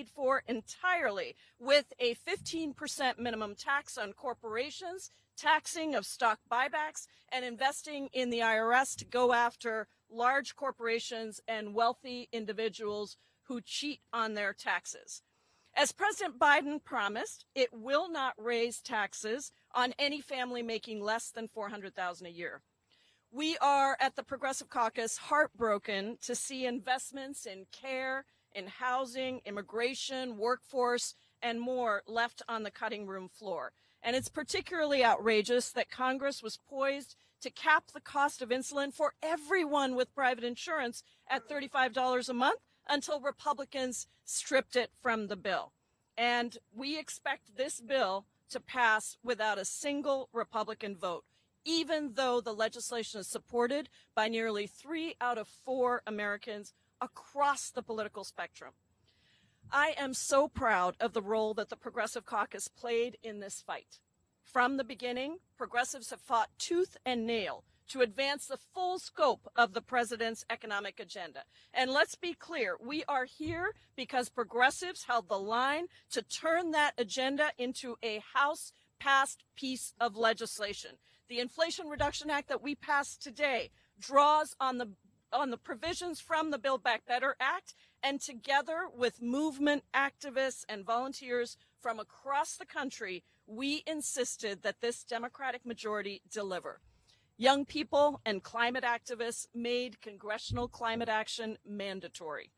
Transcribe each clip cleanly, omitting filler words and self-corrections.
paid for entirely with a 15% minimum tax on corporations, taxing of stock buybacks, and investing in the IRS to go after large corporations and wealthy individuals who cheat on their taxes. As President Biden promised, it will not raise taxes on any family making less than $400,000 a year. We are at the Progressive Caucus heartbroken to see investments in care, in housing, immigration, workforce, and more left on the cutting room floor. And it's particularly outrageous that Congress was poised to cap the cost of insulin for everyone with private insurance at $35 a month until Republicans stripped it from the bill. And we expect this bill to pass without a single Republican vote, even though the legislation is supported by nearly 3 out of 4 Americans across the political spectrum. I am so proud of the role that the Progressive Caucus played in this fight. From the beginning, progressives have fought tooth and nail to advance the full scope of the president's economic agenda. And let's be clear, we are here because progressives held the line to turn that agenda into a House-passed piece of legislation. The Inflation Reduction Act that we passed today draws on the provisions from the Build Back Better Act, and together with movement activists and volunteers from across the country, we insisted that this Democratic majority deliver. Young people and climate activists made congressional climate action mandatory.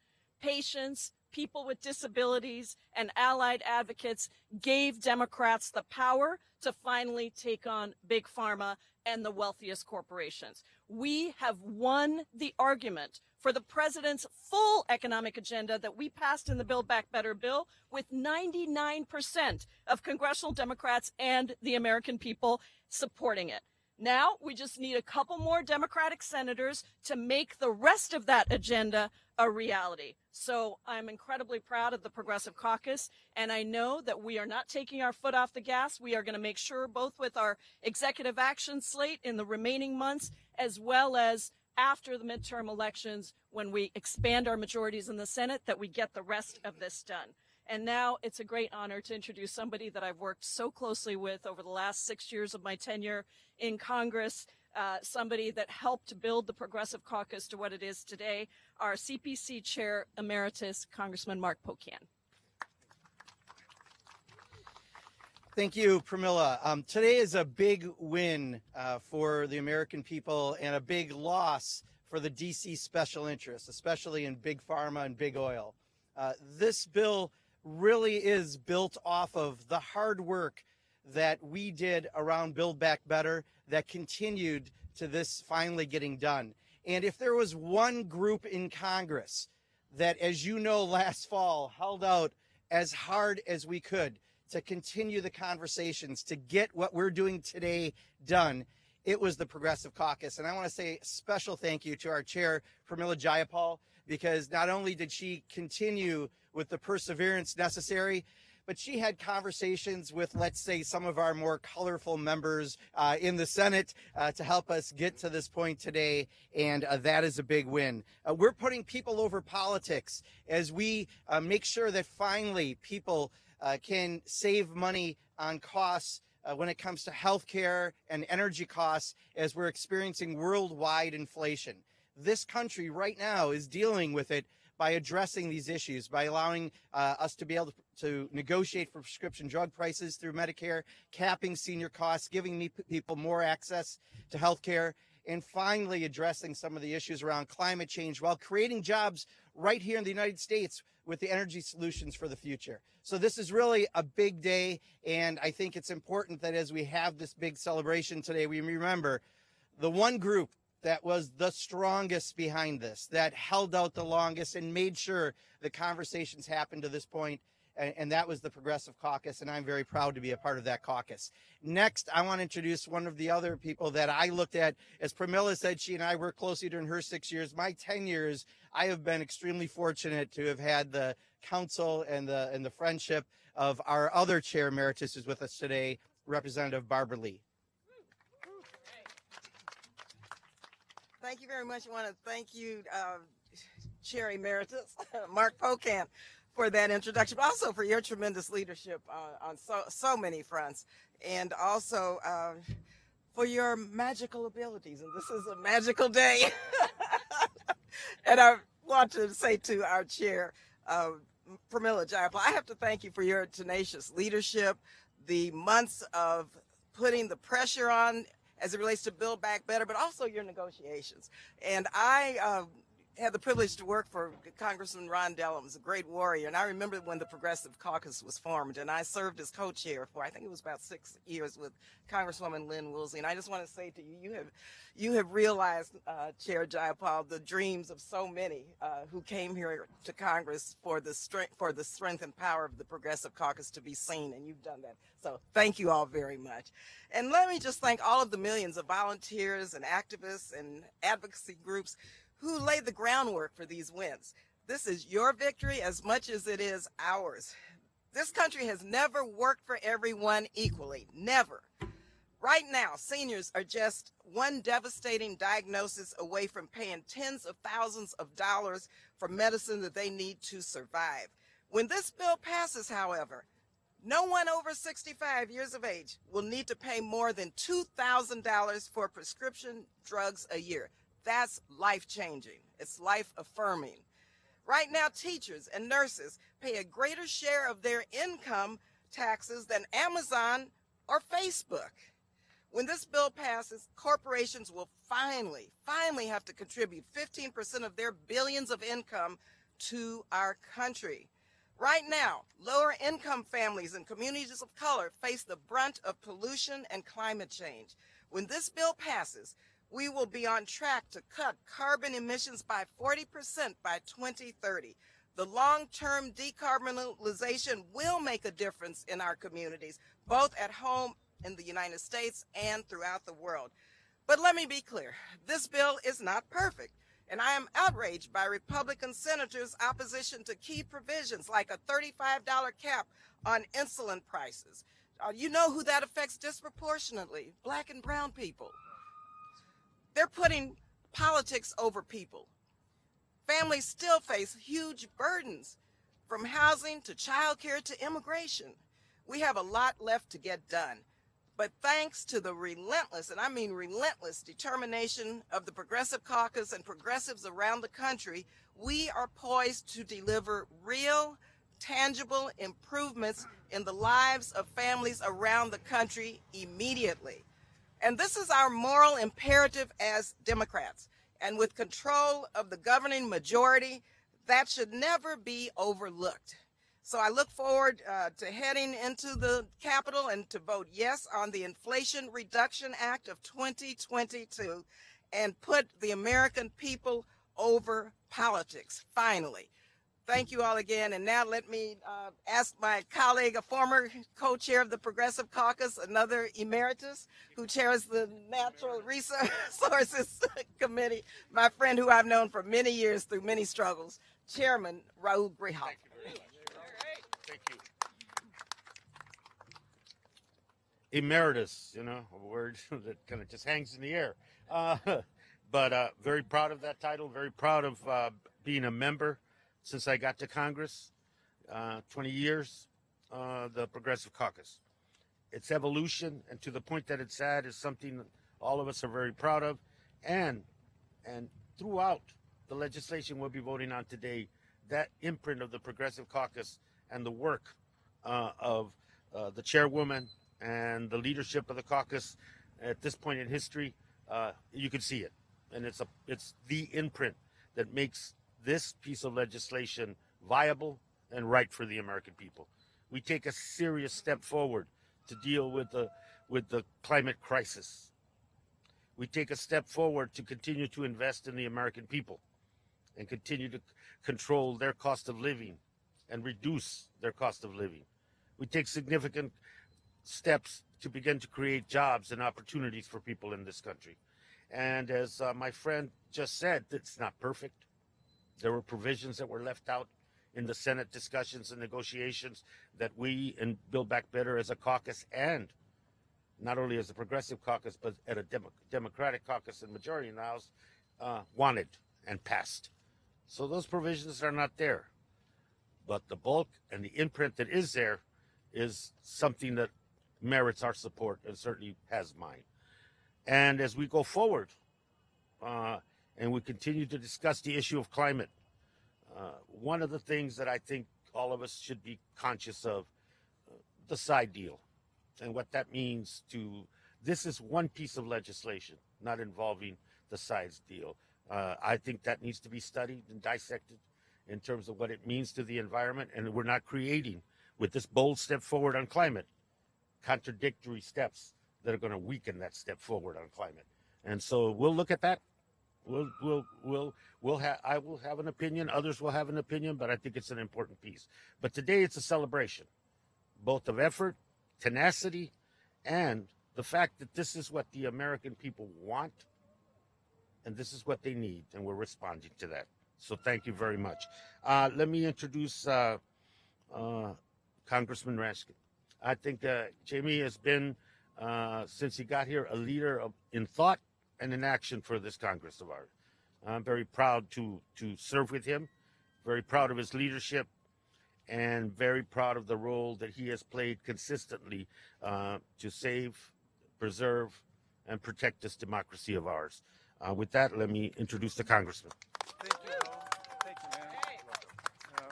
Patients, people with disabilities, and allied advocates gave Democrats the power to finally take on Big Pharma and the wealthiest corporations. We have won the argument for the president's full economic agenda that we passed in the Build Back Better bill, with 99% of congressional Democrats and the American people supporting it. Now we just need a couple more Democratic senators to make the rest of that agenda a reality. So I'm incredibly proud of the Progressive Caucus, and I know that we are not taking our foot off the gas. We are going to make sure, both with our executive action slate in the remaining months, as well as after the midterm elections, when we expand our majorities in the Senate, that we get the rest of this done. And now it's a great honor to introduce somebody that I've worked so closely with over the last 6 years of my tenure in Congress, somebody that helped build the Progressive Caucus to what it is today, our CPC Chair Emeritus, Congressman Mark Pocan. Thank you, Pramila. Today is a big win for the American people and a big loss for the D.C. special interests, especially in big pharma and big oil. This bill really is built off of the hard work that we did around Build Back Better that continued to this finally getting done. And if there was one group in Congress that, as you know, last fall held out as hard as we could to continue the conversations to get what we're doing today done, it was the Progressive Caucus. And I want to say a special thank you to our chair, Pramila Jayapal, because not only did she continue with the perseverance necessary, but she had conversations with, let's say, some of our more colorful members in the Senate to help us get to this point today, and that is a big win. We're putting people over politics as we make sure that finally people can save money on costs when it comes to health care and energy costs, as we're experiencing worldwide inflation. This country right now is dealing with it by addressing these issues, by allowing us to be able to negotiate for prescription drug prices through Medicare, capping senior costs, giving people more access to health care, and finally addressing some of the issues around climate change while creating jobs right here in the United States with the energy solutions for the future. So this is really a big day, and I think it's important that as we have this big celebration today, we remember the one group that was the strongest behind this, that held out the longest and made sure the conversations happened to this point, and that was the Progressive Caucus, and I'm very proud to be a part of that caucus. Next, I want to introduce one of the other people that I looked at. As Pramila said, she and I worked closely during her 6 years. My 10 years, I have been extremely fortunate to have had the counsel and the friendship of our other chair emeritus who's with us today, Representative Barbara Lee. Thank you very much. I want to thank you, Chair Emeritus Mark Pocan, for that introduction, but also for your tremendous leadership on so many fronts, and also for your magical abilities. And this is a magical day. And I want to say to our chair, Pramila Jayapal, I have to thank you for your tenacious leadership, the months of putting the pressure on as it relates to Build Back Better, but also your negotiations. And I had the privilege to work for Congressman Ron Dellums, a great warrior. And I remember when the Progressive Caucus was formed, and I served as co-chair for, I think it was about 6 years with Congresswoman Lynn Woolsey. And I just want to say to you, you have realized, Chair Jayapal, the dreams of so many who came here to Congress for the strength and power of the Progressive Caucus to be seen, and you've done that. So thank you all very much. And let me just thank all of the millions of volunteers and activists and advocacy groups who laid the groundwork for these wins. This is your victory as much as it is ours. This country has never worked for everyone equally, never. Right now, seniors are just one devastating diagnosis away from paying tens of thousands of dollars for medicine that they need to survive. When this bill passes, however, no one over 65 years of age will need to pay more than $2,000 for prescription drugs a year. That's life-changing. It's life-affirming. Right now, teachers and nurses pay a greater share of their income taxes than Amazon or Facebook. When this bill passes, corporations will finally have to contribute 15% of their billions of income to our country. Right now, lower-income families and communities of color face the brunt of pollution and climate change. When this bill passes, we will be on track to cut carbon emissions by 40% by 2030. The long-term decarbonization will make a difference in our communities, both at home in the United States and throughout the world. But let me be clear, this bill is not perfect, and I am outraged by Republican senators' opposition to key provisions like a $35 cap on insulin prices. You know who that affects disproportionately? Black and brown people. They're putting politics over people. Families still face huge burdens, from housing to childcare to immigration. We have a lot left to get done. But thanks to the relentless, and I mean relentless, determination of the Progressive Caucus and progressives around the country, we are poised to deliver real, tangible improvements in the lives of families around the country immediately. And this is our moral imperative as Democrats. And with control of the governing majority, that should never be overlooked. So I look forward to heading into the Capitol and to vote yes on the Inflation Reduction Act of 2022 and put the American people over politics, finally. Thank you all again. And now let me ask my colleague, a former co-chair of the Progressive Caucus, another emeritus who chairs the Natural Resources Committee, my friend who I've known for many years through many struggles, Chairman Raul Grihal. Thank you very much. Thank you. Emeritus, a word that kind of just hangs in the air. But very proud of that title, very proud of being a member since I got to Congress, 20 years, the Progressive Caucus. Its evolution, and to the point that it's at, is something that all of us are very proud of. And throughout the legislation we'll be voting on today, that imprint of the Progressive Caucus and the work of the chairwoman and the leadership of the caucus at this point in history, you can see it. And it's the imprint that makes this piece of legislation viable and right for the American people. We take a serious step forward to deal with the climate crisis. We take a step forward to continue to invest in the American people and continue to control their cost of living and reduce their cost of living. We take significant steps to begin to create jobs and opportunities for people in this country. And as my friend just said, it's not perfect. There were provisions that were left out in the Senate discussions and negotiations that we in Build Back Better as a caucus, and not only as a Progressive Caucus, but at a Democratic caucus and majority in the House, wanted and passed. So those provisions are not there. but the bulk and the imprint that is there is something that merits our support and certainly has mine. And as we go forward and we continue to discuss the issue of climate, one of the things that I think all of us should be conscious of, the side deal and what that means to, this is one piece of legislation, not involving the sides deal. I think that needs to be studied and dissected in terms of what it means to the environment, and we're not creating, with this bold step forward on climate, contradictory steps that are going to weaken that step forward on climate. And so we'll look at that. I will have an opinion. Others will have an opinion, but I think it's an important piece. But today it's a celebration, both of effort, tenacity, and the fact that this is what the American people want, and this is what they need, and we're responding to that. So thank you very much. Let me introduce Congressman Raskin. I think Jamie has been, since he got here, a leader in thought and in action for this Congress of ours. I'm very proud to serve with him, very proud of his leadership, and very proud of the role that he has played consistently to save, preserve, and protect this democracy of ours. With that, let me introduce the Congressman. Thank you. Thank you, man.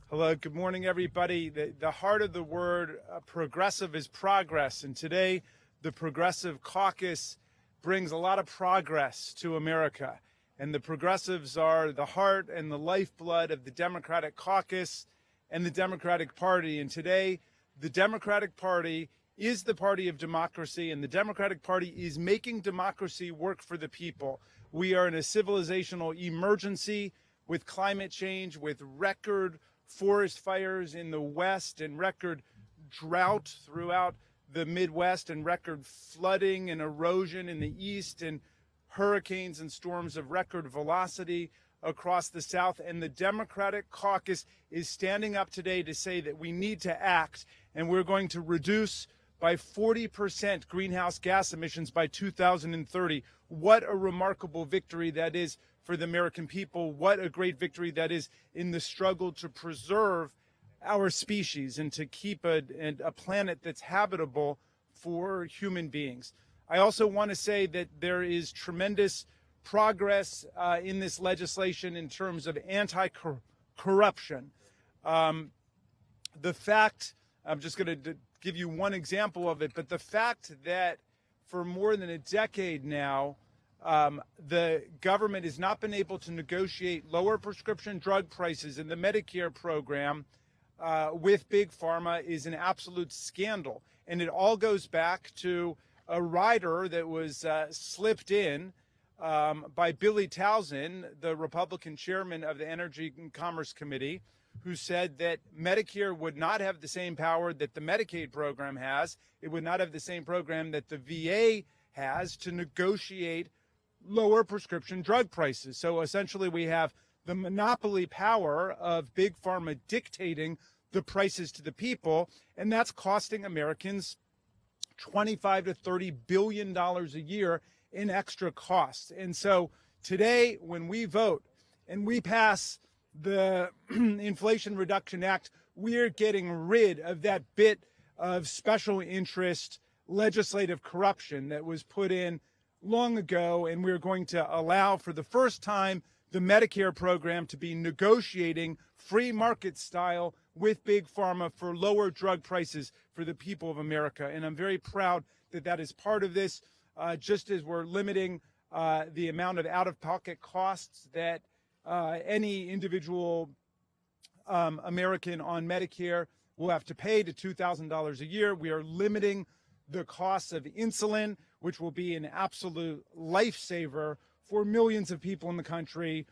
Hello, good morning, everybody. The heart of the word progressive is progress, and today the Progressive Caucus brings a lot of progress to America. And the progressives are the heart and the lifeblood of the Democratic Caucus and the Democratic Party. And today, the Democratic Party is the party of democracy, and the Democratic Party is making democracy work for the people. We are in a civilizational emergency with climate change, with record forest fires in the West and record drought throughout the Midwest and record flooding and erosion in the East and hurricanes and storms of record velocity across the South. And the Democratic Caucus is standing up today to say that we need to act, and we're going to reduce by 40% greenhouse gas emissions by 2030. What a remarkable victory that is for the American people. What a great victory that is in the struggle to preserve our species and to keep a planet that's habitable for human beings. I also want to say that there is tremendous progress in this legislation in terms of anti-corruption. The fact, I'm just going to give you one example of it, but the fact that for more than a decade now, the government has not been able to negotiate lower prescription drug prices in the Medicare program with Big Pharma is an absolute scandal. And it all goes back to a rider that was slipped in by Billy Townsend, the Republican chairman of the Energy and Commerce Committee, who said that Medicare would not have the same power that the Medicaid program has. It would not have the same program that the VA has to negotiate lower prescription drug prices. So essentially we have the monopoly power of Big Pharma dictating the prices to the people, and that's costing Americans $25 to $30 billion a year in extra costs. And so today, when we vote and we pass the Inflation Reduction Act, we're getting rid of that bit of special interest legislative corruption that was put in long ago, and we're going to allow for the first time the Medicare program to be negotiating free market style with Big Pharma for lower drug prices for the people of America. And I'm very proud that that is part of this, just as we're limiting the amount of out-of-pocket costs that any individual American on Medicare will have to pay to $2,000 a year. We are limiting the costs of insulin, which will be an absolute lifesaver for millions of people in the country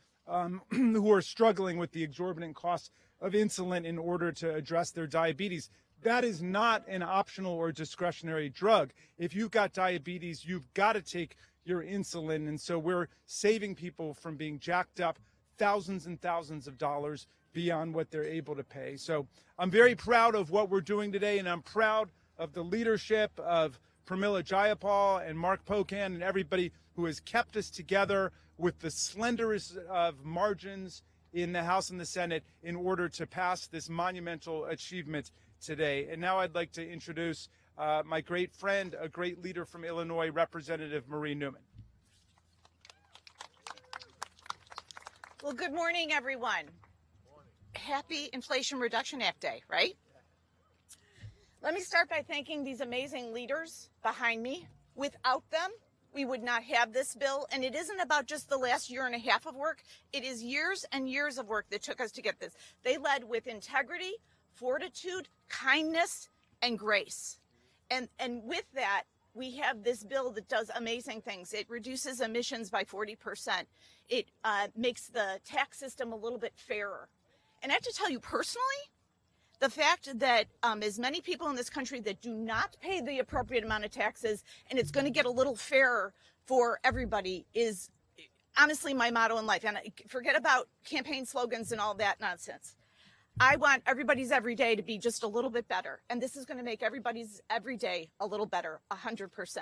who are struggling with the exorbitant costs of insulin in order to address their diabetes. That is not an optional or discretionary drug. If you've got diabetes, you've got to take your insulin. And so we're saving people from being jacked up thousands and thousands of dollars beyond what they're able to pay. So I'm very proud of what we're doing today, and I'm proud of the leadership of Pramila Jayapal and Mark Pocan and everybody who has kept us together with the slenderest of margins in the House and the Senate in order to pass this monumental achievement today. And now I'd like to introduce my great friend, a great leader from Illinois, Representative Marie Newman. Well, good morning, everyone. Happy Inflation Reduction Act Day, right? Let me start by thanking these amazing leaders behind me. Without them, we would not have this bill. And it isn't about just the last year and a half of work. It is years and years of work that took us to get this. They led with integrity, fortitude, kindness, and grace. And with that, we have this bill that does amazing things. It reduces emissions by 40%. It makes the tax system a little bit fairer. And I have to tell you personally, the fact that as many people in this country that do not pay the appropriate amount of taxes, and it's going to get a little fairer for everybody, is honestly my motto in life. And forget about campaign slogans and all that nonsense. I want everybody's every day to be just a little bit better. And this is going to make everybody's every day a little better, 100%.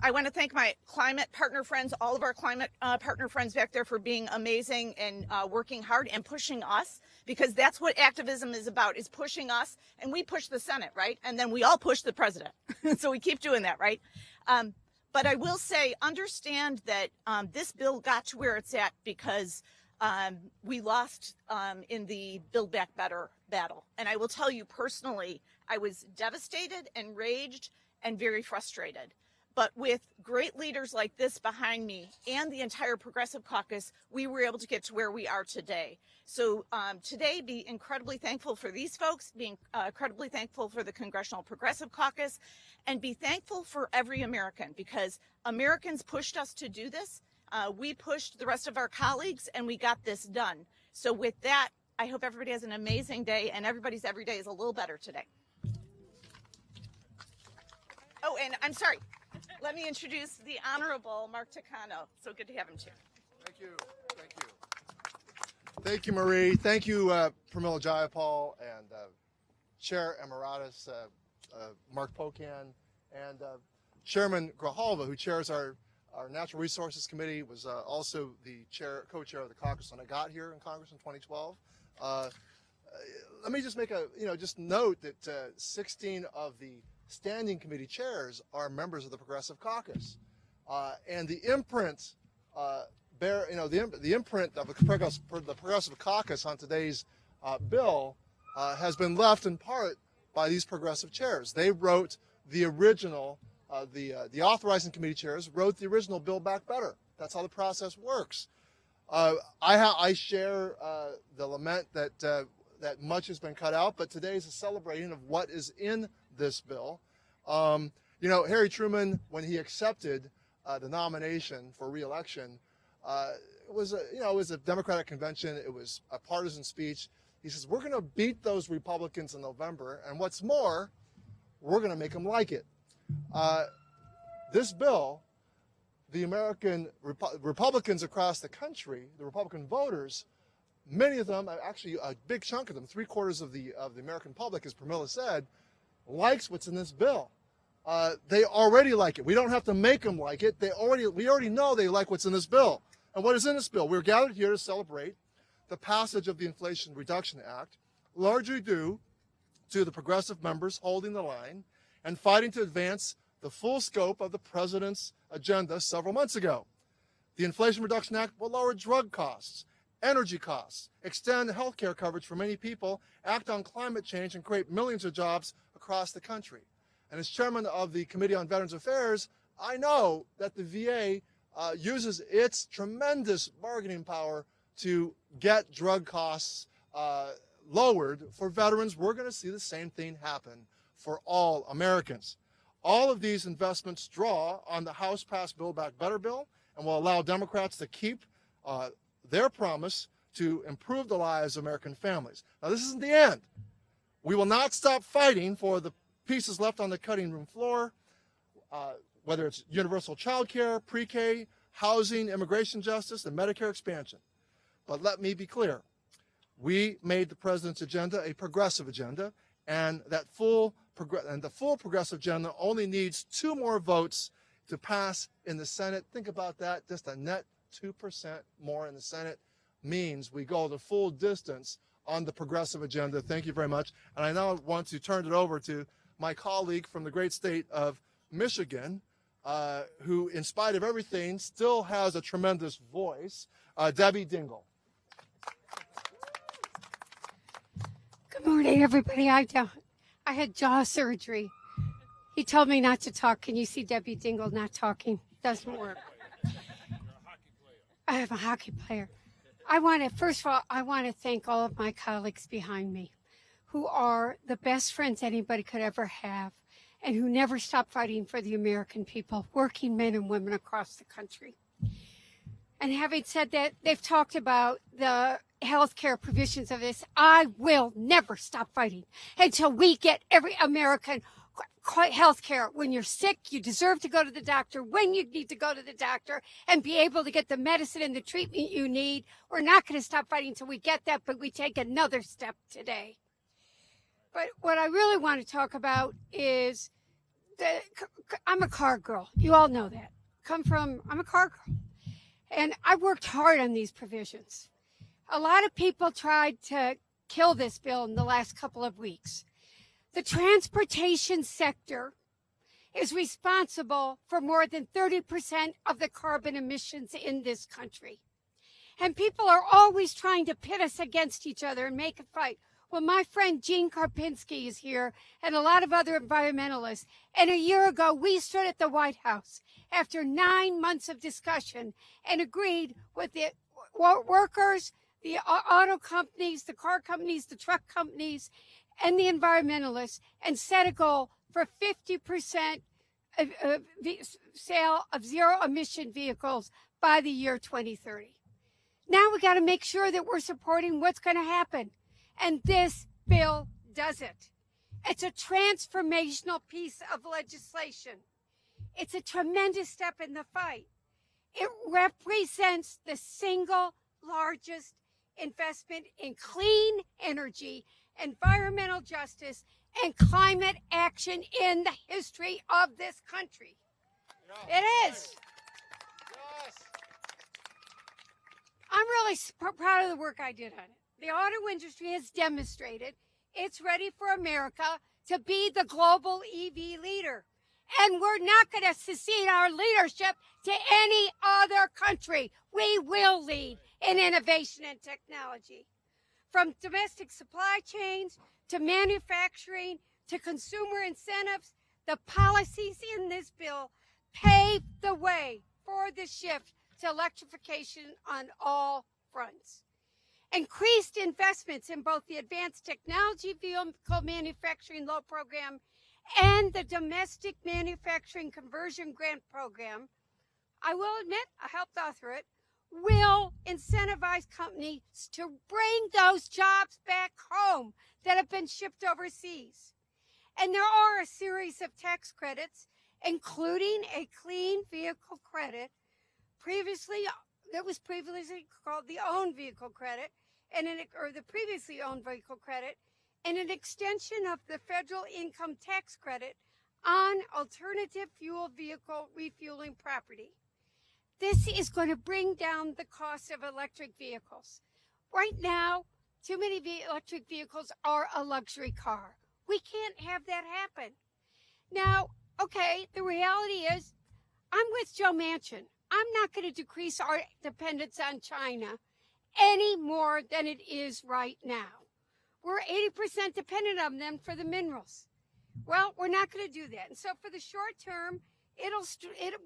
I want to thank my climate partner friends, all of our climate partner friends back there, for being amazing and working hard and pushing us, because that's what activism is about, is pushing us. And we push the Senate, right? And then we all push the president. So we keep doing that, right? But I will say, understand that this bill got to where it's at because we lost in the Build Back Better battle. And I will tell you personally, I was devastated, enraged, and very frustrated. But with great leaders like this behind me and the entire Progressive Caucus, we were able to get to where we are today. So today, be incredibly thankful for these folks, being incredibly thankful for the Congressional Progressive Caucus, and be thankful for every American, because Americans pushed us to do this. We pushed the rest of our colleagues, and we got this done. So with that, I hope everybody has an amazing day, and everybody's every day is a little better today. Oh, and I'm sorry. Let me introduce the Honorable Mark Takano. So good to have him, too. Thank you. Thank you. Thank you, Marie. Thank you, Pramila Jayapal, and Chair Emeritus Mark Pocan, and Chairman Grijalva, who chairs our Natural Resources Committee, was also the co-chair of the caucus when I got here in Congress in 2012. Let me just make just note that 16 of the standing committee chairs are members of the Progressive Caucus, and the imprint the imprint of the Progressive Caucus on today's bill has been left in part by these progressive chairs. They wrote the original, the authorizing committee chairs wrote the original Build Back Better. That's how the process works. I share the lament that much has been cut out, but today is a celebration of what is in this bill. Harry Truman, when he accepted the nomination for re-election, it was a Democratic convention. It was a partisan speech. He says, we're going to beat those Republicans in November, and what's more, we're going to make them like it. This bill, the American Republicans across the country, the Republican voters, many of them, actually a big chunk of them, 3/4 of the American public, as Pramila said, likes what's in this bill. They already like it. We don't have to make them like it. We already know they like what's in this bill. And what is in this bill? We're gathered here to celebrate the passage of the Inflation Reduction Act, largely due to the progressive members holding the line and fighting to advance the full scope of the president's agenda several months ago. The Inflation Reduction Act will lower drug costs, energy costs, extend health care coverage for many people, act on climate change, and create millions of jobs across the country. And as chairman of the Committee on Veterans Affairs, I know that the VA uses its tremendous bargaining power to get drug costs lowered for veterans. We're going to see the same thing happen for all Americans. All of these investments draw on the House-passed Build Back Better bill and will allow Democrats to keep their promise to improve the lives of American families. Now, this isn't the end. We will not stop fighting for the pieces left on the cutting room floor, whether it's universal child care, pre-K, housing, immigration justice, and Medicare expansion. But let me be clear. We made the president's agenda a progressive agenda, and the full progressive agenda only needs 2 more votes to pass in the Senate. Think about that, just a net 2% more in the Senate. means we go the full distance on the progressive agenda. Thank you very much. And I now want to turn it over to my colleague from the great state of Michigan, who, in spite of everything, still has a tremendous voice, Debbie Dingell. Good morning, everybody. I had jaw surgery. He told me not to talk. Can you see Debbie Dingell not talking? Doesn't work. I am a hockey player. First of all, I want to thank all of my colleagues behind me who are the best friends anybody could ever have and who never stop fighting for the American people, working men and women across the country. And having said that, they've talked about the health care provisions of this. I will never stop fighting until we get every American health care. When you're sick, you deserve to go to the doctor when you need to go to the doctor and be able to get the medicine and the treatment you need. We're not going to stop fighting until we get that, but we take another step today. But what I really want to talk about is I'm a car girl. You all know that. I'm a car girl. And I worked hard on these provisions. A lot of people tried to kill this bill in the last couple of weeks. The transportation sector is responsible for more than 30% of the carbon emissions in this country. And people are always trying to pit us against each other and make a fight. Well, my friend Gene Karpinski is here and a lot of other environmentalists. And a year ago, we stood at the White House after 9 months of discussion and agreed with the workers, the auto companies, the car companies, the truck companies, and the environmentalists, and set a goal for 50% sale of zero-emission vehicles by the year 2030. Now we got to make sure that we're supporting what's going to happen. And this bill does it. It's a transformational piece of legislation. It's a tremendous step in the fight. It represents the single largest investment in clean energy, environmental justice, and climate action in the history of this country. Yeah. It is. Yes. I'm really proud of the work I did on it. The auto industry has demonstrated it's ready for America to be the global EV leader. And we're not going to secede our leadership to any other country. We will lead in innovation and technology. From domestic supply chains to manufacturing to consumer incentives, the policies in this bill pave the way for the shift to electrification on all fronts. Increased investments in both the Advanced Technology Vehicle Manufacturing Loan Program and the Domestic Manufacturing Conversion Grant Program, I will admit, I helped author it, will incentivize companies to bring those jobs back home that have been shipped overseas. And there are a series of tax credits, including a clean vehicle credit, that was previously called the owned vehicle credit, or the previously owned vehicle credit, and an extension of the federal income tax credit on alternative fuel vehicle refueling property. This is going to bring down the cost of electric vehicles. Right now, too many electric vehicles are a luxury car. We can't have that happen. Now, okay, the reality is, I'm with Joe Manchin. I'm not going to decrease our dependence on China any more than it is right now. We're 80% dependent on them for the minerals. Well, we're not going to do that. And so for the short term, it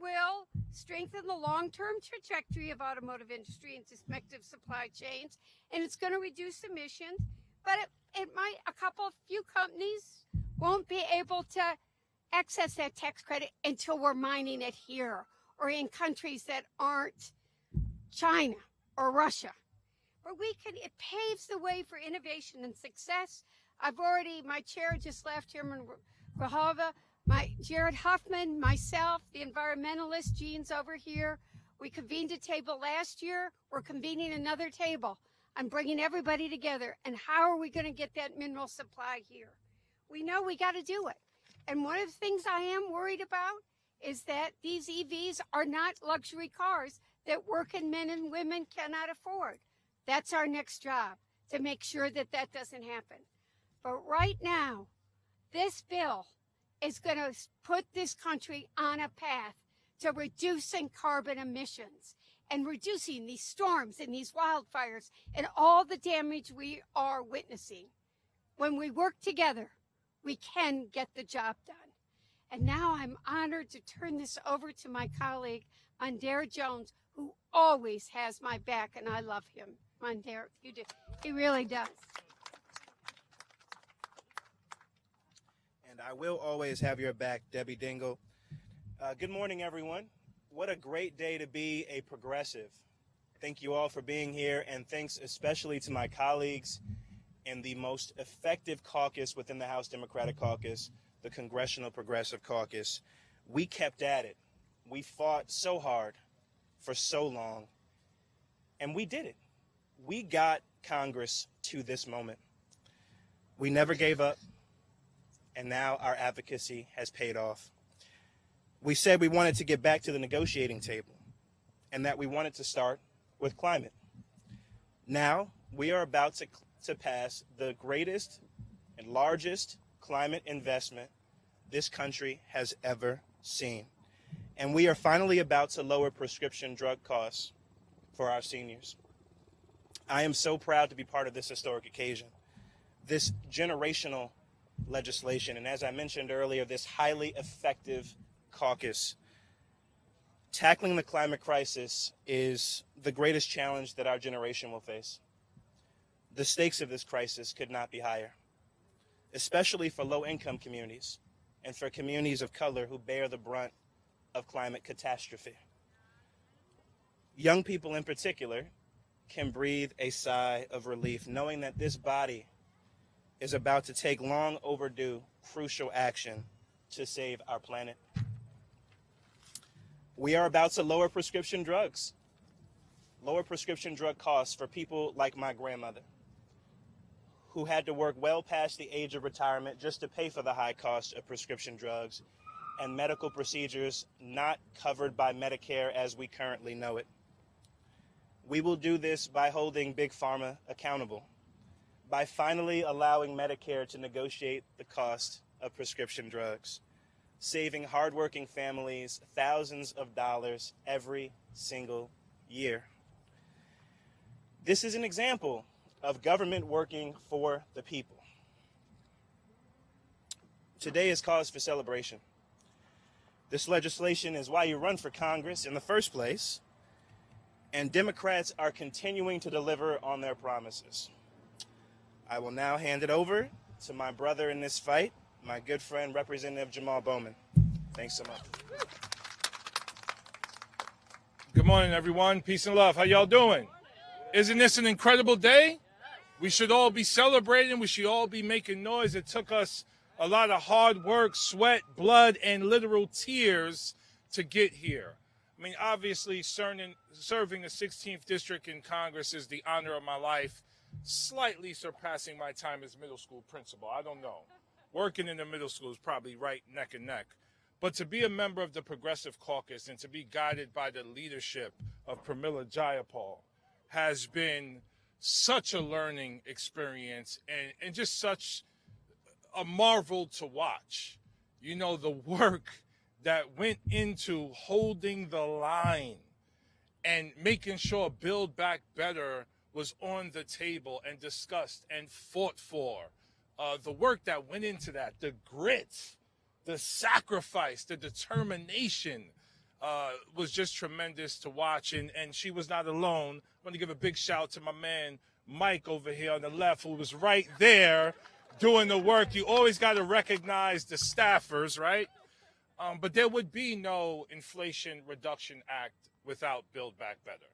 will strengthen the long-term trajectory of automotive industry and respective supply chains, and it's going to reduce emissions. But few companies won't be able to access that tax credit until we're mining it here or in countries that aren't China or Russia. But it paves the way for innovation and success. My chair just left, Chairman Grahova, Jared Huffman, myself, the environmentalist, Gene's over here. We convened a table last year. We're convening another table. I'm bringing everybody together. And how are we going to get that mineral supply here? We know we got to do it. And one of the things I am worried about is that these EVs are not luxury cars that working men and women cannot afford. That's our next job, to make sure that that doesn't happen. But right now, this bill is going to put this country on a path to reducing carbon emissions and reducing these storms and these wildfires and all the damage we are witnessing. When we work together, we can get the job done. And now I'm honored to turn this over to my colleague, Mandera Jones, who always has my back, and I love him. Mandera, you do. He really does. And I will always have your back, Debbie Dingle. Good morning, everyone. What a great day to be a progressive. Thank you all for being here, and thanks especially to my colleagues in the most effective caucus within the House Democratic Caucus, the Congressional Progressive Caucus. We kept at it. We fought so hard for so long, and we did it. We got Congress to this moment. We never gave up, and now our advocacy has paid off. We said we wanted to get back to the negotiating table, and that we wanted to start with climate. Now we are about to pass the greatest and largest climate investment this country has ever seen. And we are finally about to lower prescription drug costs for our seniors. I am so proud to be part of this historic occasion, this generational legislation, and as I mentioned earlier, this highly effective caucus. Tackling the climate crisis is the greatest challenge that our generation will face. The stakes of this crisis could not be higher, especially for low-income communities and for communities of color who bear the brunt of climate catastrophe. Young people in particular can breathe a sigh of relief knowing that this body is about to take long overdue crucial action to save our planet. We are about to lower prescription drugs, lower prescription drug costs for people like my grandmother, who had to work well past the age of retirement just to pay for the high cost of prescription drugs and medical procedures not covered by Medicare as we currently know it. We will do this by holding Big Pharma accountable, by finally allowing Medicare to negotiate the cost of prescription drugs, saving hardworking families thousands of dollars every single year. This is an example of government working for the people. Today is cause for celebration. This legislation is why you run for Congress in the first place, and Democrats are continuing to deliver on their promises. I will now hand it over to my brother in this fight, my good friend, Representative Jamal Bowman. Thanks so much. Good morning, everyone. Peace and love. How y'all doing? Isn't this an incredible day? We should all be celebrating. We should all be making noise. It took us a lot of hard work, sweat, blood, and literal tears to get here. I mean, obviously, serving the 16th District in Congress is the honor of my life, slightly surpassing my time as middle school principal. I don't know. Working in the middle school is probably right neck and neck. But to be a member of the Progressive Caucus and to be guided by the leadership of Pramila Jayapal has been such a learning experience and just such a marvel to watch. You know, the work that went into holding the line and making sure Build Back Better was on the table and discussed and fought for. The work that went into that, the grit, the sacrifice, the determination was just tremendous to watch. And she was not alone. I want to give a big shout to my man, Mike, over here on the left, who was right there doing the work. You always got to recognize the staffers, right? But there would be no Inflation Reduction Act without Build Back Better.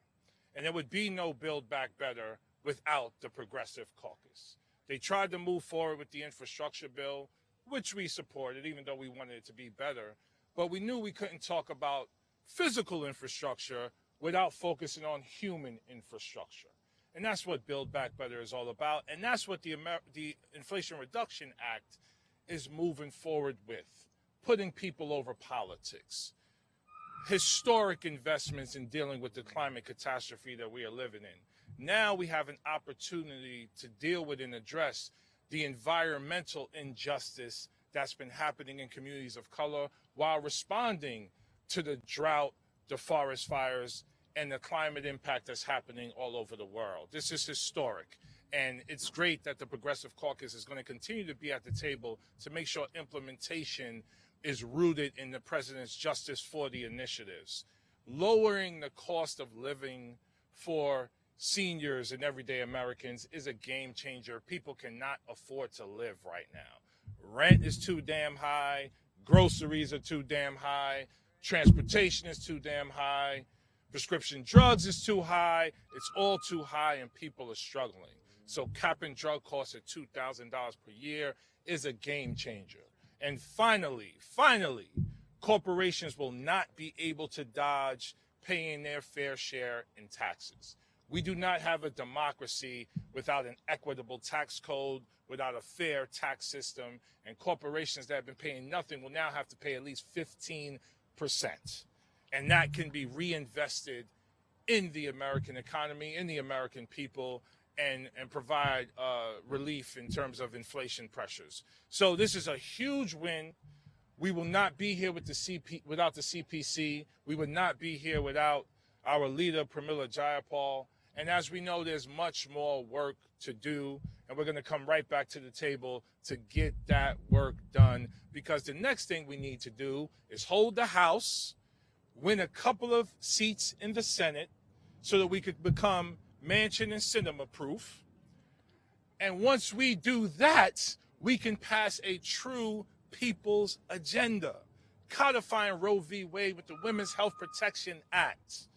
And there would be no Build Back Better without the Progressive Caucus. They tried to move forward with the infrastructure bill, which we supported, even though we wanted it to be better. But we knew we couldn't talk about physical infrastructure without focusing on human infrastructure. And that's what Build Back Better is all about. And that's what the Inflation Reduction Act is moving forward with, putting people over politics. Historic investments in dealing with the climate catastrophe that we are living in. Now we have an opportunity to deal with and address the environmental injustice that's been happening in communities of color while responding to the drought, the forest fires, and the climate impact that's happening all over the world. This is historic. And it's great that the Progressive Caucus is going to continue to be at the table to make sure implementation is rooted in the president's Justice for the initiatives. Lowering the cost of living for seniors and everyday Americans is a game changer. People cannot afford to live right now. Rent is too damn high. Groceries are too damn high. Transportation is too damn high. Prescription drugs is too high. It's all too high and people are struggling. So capping drug costs at $2,000 per year is a game changer. And finally, corporations will not be able to dodge paying their fair share in taxes. We do not have a democracy without an equitable tax code, without a fair tax system, and corporations that have been paying nothing will now have to pay at least 15%. And that can be reinvested in the American economy, in the American people, and provide relief in terms of inflation pressures. So this is a huge win. We will not be here with without the CPC. We would not be here without our leader, Pramila Jayapal. And as we know, there's much more work to do, and we're going to come right back to the table to get that work done, because the next thing we need to do is hold the House, win a couple of seats in the Senate so that we could become Manchin and cinema proof. And once we do that, we can pass a true people's agenda, codifying Roe v. Wade with the Women's Health Protection Act,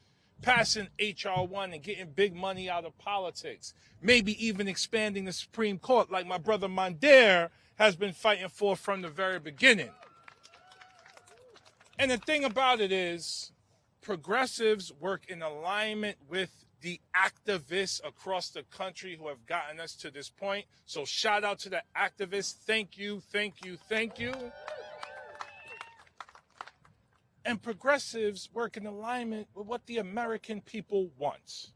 passing H.R. 1 and getting big money out of politics, maybe even expanding the Supreme Court like my brother Mandir has been fighting for from the very beginning. And the thing about it is, progressives work in alignment with the activists across the country who have gotten us to this point. So shout out to the activists. Thank you, thank you, thank you. And progressives work in alignment with what the American people want,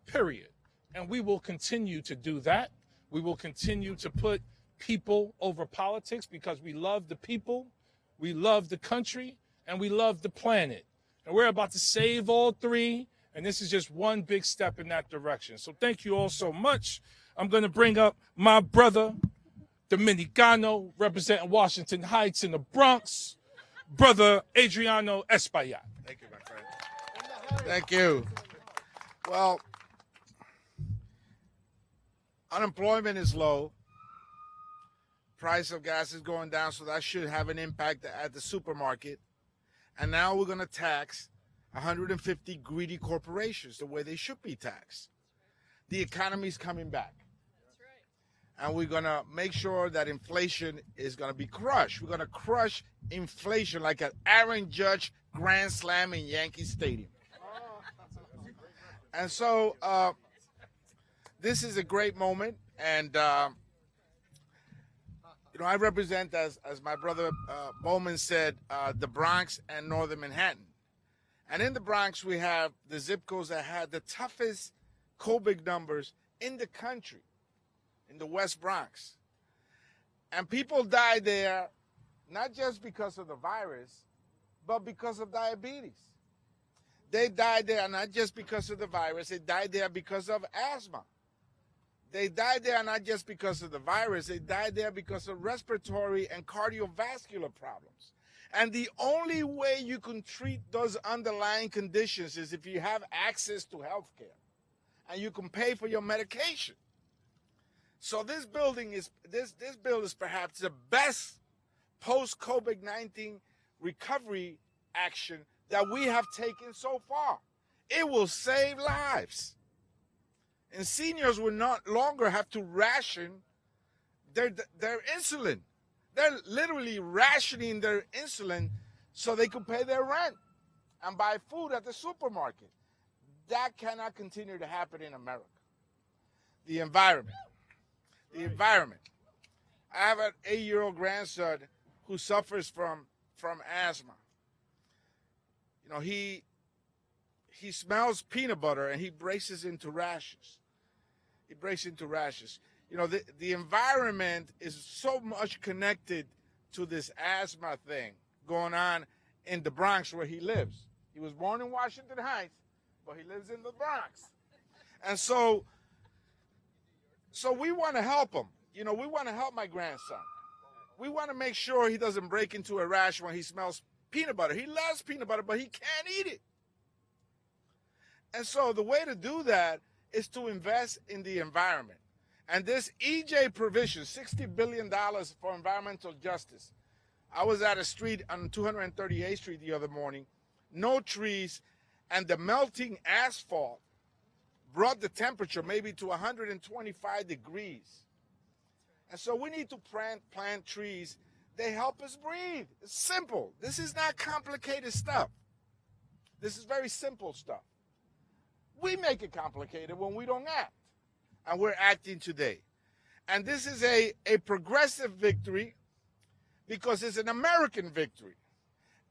period. And we will continue to do that. We will continue to put people over politics because we love the people, we love the country, and we love the planet. And we're about to save all three, and this is just one big step in that direction. So thank you all so much. I'm going to bring up my brother, Dominicano, representing Washington Heights in the Bronx, Brother Adriano Espaillat. Thank you, my friend. Thank you. Well, unemployment is low. Price of gas is going down, so that should have an impact at the supermarket. And now we're going to tax 150 greedy corporations the way they should be taxed. The economy's coming back. And we're going to make sure that inflation is going to be crushed. We're going to crush inflation like an Aaron Judge grand slam in Yankee Stadium. And so this is a great moment. And, you know, I represent, as my brother Bowman said, the Bronx and Northern Manhattan. And in the Bronx, we have the zip codes that had the toughest COVID numbers in the country, in the West Bronx. And people died there not just because of the virus, but because of diabetes. They died there not just because of the virus, they died there because of asthma. They died there not just because of the virus, they died there because of respiratory and cardiovascular problems. And the only way you can treat those underlying conditions is if you have access to health care and you can pay for your medication. So this bill is perhaps the best post-COVID-19 recovery action that we have taken so far. It will save lives. And seniors will not longer have to ration their insulin. They're literally rationing their insulin so they can pay their rent and buy food at the supermarket. That cannot continue to happen in America. The environment. The environment. I have an 8-year-old grandson who suffers from asthma. You know, he smells peanut butter and he braces into rashes. he breaks into rashes. You know, the environment is so much connected to this asthma thing going on in the Bronx where he lives. He was born in Washington Heights, but he lives in the Bronx. And so we want to help him. You know, we want to help my grandson. We want to make sure he doesn't break into a rash when he smells peanut butter. He loves peanut butter, but he can't eat it. And so the way to do that is to invest in the environment. And this EJ provision, $60 billion for environmental justice. I was at a street on 238th Street the other morning, no trees, and the melting asphalt brought the temperature maybe to 125 degrees. And so we need to plant trees. They help us breathe. It's simple. This is not complicated stuff. This is very simple stuff. We make it complicated when we don't act. And we're acting today. And this is a progressive victory because it's an American victory.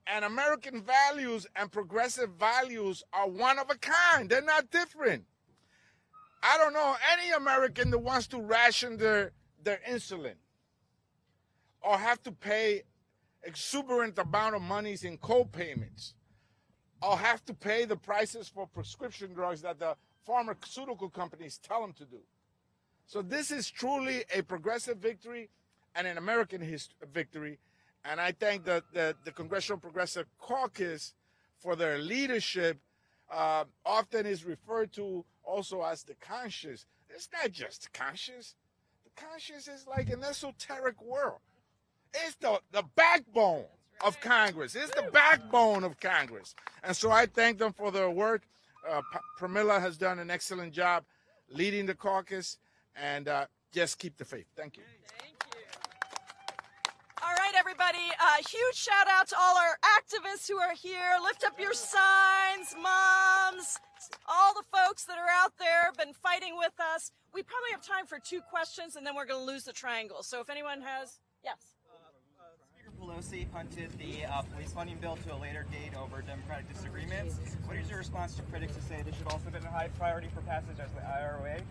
And American values and progressive values are one of a kind. They're not different. I don't know any American that wants to ration their insulin or have to pay exuberant amount of monies in co-payments or have to pay the prices for prescription drugs that the pharmaceutical companies tell them to do. So this is truly a progressive victory and an American victory. And I thank the Congressional Progressive Caucus for their leadership. Often is referred to also as the conscious. It's not just the conscious. The conscious is like an esoteric world. It's the backbone of Congress. It's the backbone of Congress. And so I thank them for their work. Pramila has done an excellent job leading the caucus, and just keep the faith. Thank you. Thank you. All right, everybody. Huge shout out to all our activists who are here. Lift up your signs, moms, all the folks that are out there, been fighting with us. We probably have time for 2 questions, and then we're going to lose the triangle. So if anyone has, yes. Speaker Pelosi punted the police funding bill to a later date over Democratic disagreements. What is your response to critics who say this should also have been a high priority for passage as the IRA?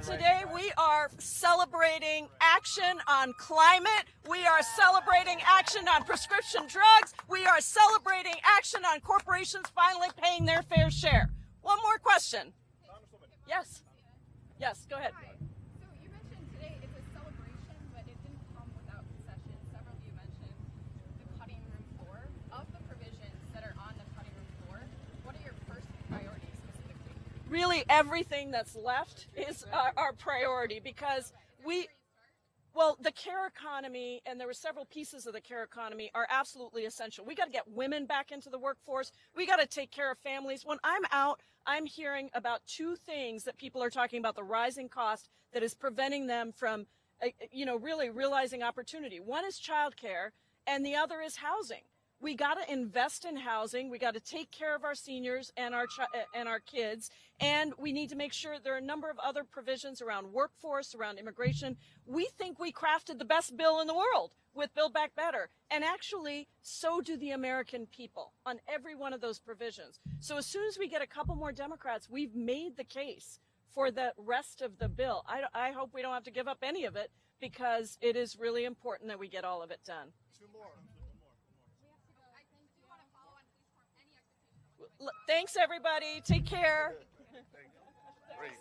Today we are celebrating action on climate. We are celebrating action on prescription drugs. We are celebrating action on corporations finally paying their fair share. One more question. Yes. Yes, go ahead. Hi. So you mentioned today it's a celebration, but it didn't come without concessions. Several of you mentioned the cutting room floor. Of the provisions that are on the cutting room floor, what are your first priorities specifically? Really, everything that's left is our priority because the care economy, and there were several pieces of the care economy, are absolutely essential. We got to get women back into the workforce. We got to take care of families. When I'm out, I'm hearing about 2 things that people are talking about: the rising cost that is preventing them from, really realizing opportunity. One is childcare, and the other is housing. We got to invest in housing. We got to take care of our seniors and our kids. And we need to make sure there are a number of other provisions around workforce, around immigration. We think we crafted the best bill in the world with Build Back Better. And actually, so do the American people on every one of those provisions. So as soon as we get a couple more Democrats, we've made the case for the rest of the bill. I hope we don't have to give up any of it because it is really important that we get all of it done. 2 more. Thanks, everybody. Take care. Great.